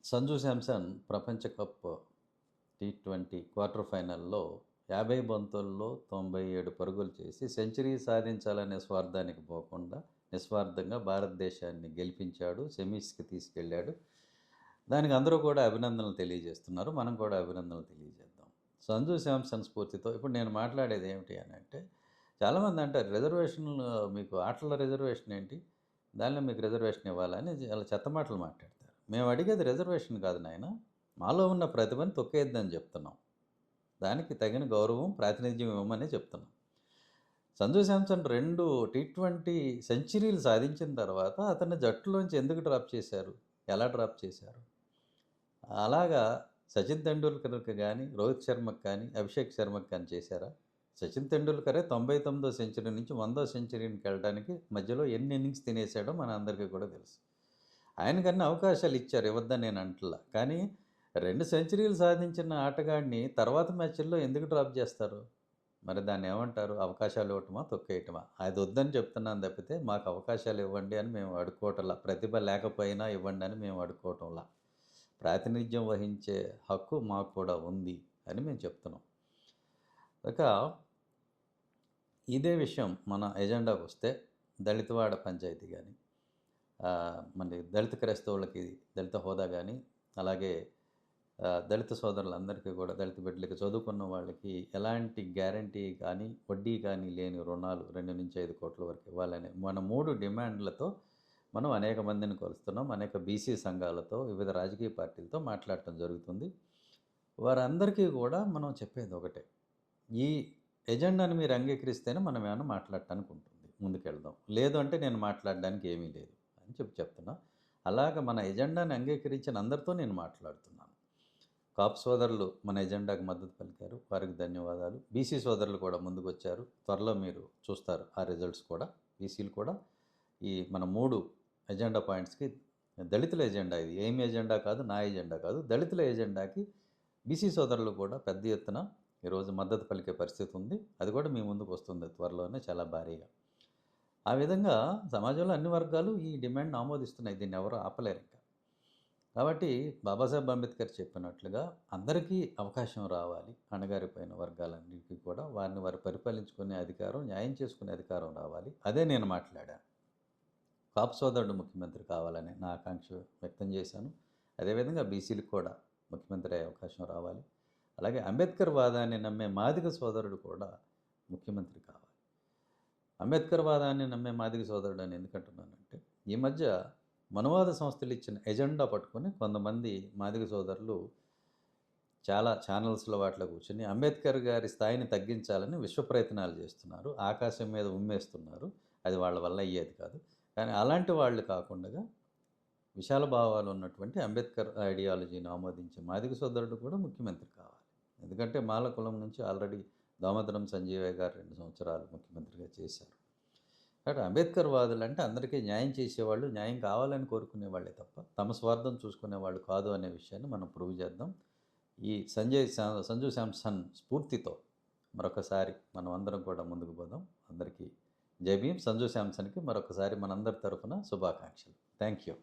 సంజు శాంసన్ ప్రపంచ cup T20 quarter ఫైనల్‌లో 50 బంతుల్లో 97 పరుగులు చేసి సెంచరీ సాధించాలనే స్వార్థానికి పోకుండా నిస్వార్థంగా భారతదేశాన్ని గెలిపించాడు. సెమీస్‌కి తీసుకెళ్ళాడు. దానికి అందరూ కూడా అభినందనలు తెలియజేస్తున్నారు. మనం కూడా అభినందనలు తెలియజేద్దాం. సంజు శాంసన్ స్ఫూర్తితో ఇప్పుడు నేను మాట్లాడేది ఏమిటి అనంటే, చాలామంది అంటారు రిజర్వేషన్‌లు మీకు ఆటల రిజర్వేషన్ ఏంటి? దానిలో మీకు రిజర్వేషన్ ఇవ్వాలా అని చాలా చెత్త మాటలు మాట్లాడతారు. మేము అడిగేది రిజర్వేషన్ కాదు నాయనా, మాలో ఉన్న ప్రతిభని తొక్కేయద్దని చెప్తున్నాం. దానికి తగిన గౌరవం, ప్రాతినిధ్యం ఇవ్వమనే చెప్తున్నాం. సంజు శాంసన్ 2 టీ20 సెంచరీలు సాధించిన తర్వాత అతన్ని జట్టులోంచి ఎందుకు డ్రాప్ చేశారు? ఎలా డ్రాప్ చేశారు? అలాగా సచిన్ తెండూల్కర్‌కి గానీ, రోహిత్ శర్మకి కానీ, అభిషేక్ శర్మకి కానీ చేశారా? సచిన్ తెండూల్కరే 99వ సెంచరీ నుంచి 100వ సెంచరీకెళ్ళడానికి మధ్యలో ఎన్ని ఇన్నింగ్స్ తినేసాడో మన అందరికీ కూడా తెలుసు. ఆయనకన్నీ అవకాశాలు ఇచ్చారు, ఇవ్వద్దని నేను అంటల్లా. కానీ 2 సెంచరీలు సాధించిన ఆటగాడిని తర్వాత మ్యాచుల్లో ఎందుకు డ్రాప్ చేస్తారు? మరి దాన్నేమంటారు? అవకాశాలు ఇవ్వటమా? తొక్కేయటమా? అది వద్దని చెప్తున్నాను తప్పితే, మాకు అవకాశాలు ఇవ్వండి అని మేము అడుక్కోవటంలా. ప్రతిభ లేకపోయినా ఇవ్వండి అని మేము అడుక్కోవటంలా. ప్రాతినిధ్యం వహించే హక్కు మాకు కూడా ఉంది అని మేము చెప్తున్నాం. ఇక ఇదే విషయం మన ఎజెండాకొస్తే దళితవాడ పంచాయతీ గాని, మరి దళిత క్రైస్తవులకి దళిత హోదా గాని, అలాగే దళిత సోదరులందరికీ కూడా దళిత బిడ్డలకి, చదువుకున్న వాళ్ళకి ఎలాంటి గ్యారంటీ కానీ, వడ్డీ కానీ లేని రుణాలు 2-5 కోట్ల వరకు ఇవ్వాలని మన 3 డిమాండ్లతో మనం అనేక మందిని కలుస్తున్నాం. అనేక బీసీ సంఘాలతో, వివిధ రాజకీయ పార్టీలతో మాట్లాడటం జరుగుతుంది. వారందరికీ కూడా మనం చెప్పేది ఒకటే. ఈ ఎజెండాని మీరు అంగీకరిస్తేనే మనం ఏమన్నా మాట్లాడటానికి ఉంటుంది. ముందుకెళ్దాం. లేదు అంటే నేను మాట్లాడడానికి ఏమీ లేదు అని చెప్తున్నా. అలాగ మన ఎజెండాని అంగీకరించిన అందరితో నేను మాట్లాడుతున్నాను. కాపు సోదరులు మన ఎజెండాకు మద్దతు పలికారు. వారికి ధన్యవాదాలు. బీసీ సోదరులు కూడా ముందుకొచ్చారు. త్వరలో మీరు చూస్తారు ఆ రిజల్ట్స్ కూడా. బీసీలు కూడా ఈ మన 3 ఎజెండా పాయింట్స్‌కి దళితుల ఎజెండా ఇది. ఏమి ఎజెండా కాదు, నా ఎజెండా కాదు. దళితుల ఎజెండాకి బీసీ సోదరులు కూడా పెద్ద ఎత్తున ఈరోజు మద్దతు పలికే పరిస్థితి ఉంది. అది కూడా మీ ముందుకు వస్తుంది త్వరలోనే చాలా భారీగా. ఆ విధంగా సమాజంలో అన్ని వర్గాలు ఈ డిమాండ్‌ని ఆమోదిస్తున్నాయి. దీన్ని ఎవరు ఆపలేరింక. కాబట్టి బాబాసాహెబ్ అంబేద్కర్ చెప్పినట్లుగా అందరికీ అవకాశం రావాలి. అణగారిపోయిన వర్గాలన్నిటికీ కూడా వారిని వారు పరిపాలించుకునే అధికారం, న్యాయం చేసుకునే అధికారం రావాలి. అదే నేను మాట్లాడాను. కాపు సోదరుడు ముఖ్యమంత్రి కావాలని నా ఆకాంక్ష వ్యక్తం చేశాను. అదేవిధంగా బీసీలకు కూడా ముఖ్యమంత్రి అయ్యే అవకాశం రావాలి. అలాగే అంబేద్కర్ వాదాన్ని నమ్మే మాదిగ సోదరుడు కూడా ముఖ్యమంత్రి కావాలి. అంబేద్కర్ వాదాన్ని నమ్మే మాదిగ సోదరుడు అని ఎందుకంటున్నానంటే, ఈ మధ్య మనువాద సంస్థలు ఇచ్చిన ఎజెండా పట్టుకొని కొంతమంది మాదిగ సోదరులు చాలా ఛానల్స్‌లో వాటిలో కూర్చొని అంబేద్కర్ గారి స్థాయిని తగ్గించాలని విశ్వ ప్రయత్నాలు చేస్తున్నారు. ఆకాశం మీద ఉమ్మేస్తున్నారు. అది వాళ్ళ వల్ల అయ్యేది కాదు. కానీ అలాంటి వాళ్ళు కాకుండగా విశాల భావాలు ఉన్నటువంటి అంబేద్కర్ ఐడియాలజీని ఆమోదించే మాదిగ సోదరుడు కూడా ముఖ్యమంత్రి కావాలి. ఎందుకంటే మాల కులం నుంచి ఆల్రెడీ దామోదరం సంజీవయ్య గారు 2 సంవత్సరాలు ముఖ్యమంత్రిగా చేశారు. కాబట్టి అంబేద్కర్ వాదులంటే అందరికీ న్యాయం చేసేవాళ్ళు, న్యాయం కావాలని కోరుకునే వాళ్ళే తప్ప తమ స్వార్థం చూసుకునేవాళ్ళు కాదు అనే విషయాన్ని మనం ప్రూవ్ చేద్దాం. ఈ సంజు శాంసన్ స్ఫూర్తితో మరొకసారి మనం అందరం కూడా ముందుకు పోదాం. అందరికీ జై భీమ్. సంజు శాంసన్‌కి మరొకసారి మనందరి తరఫున శుభాకాంక్షలు. Thank you.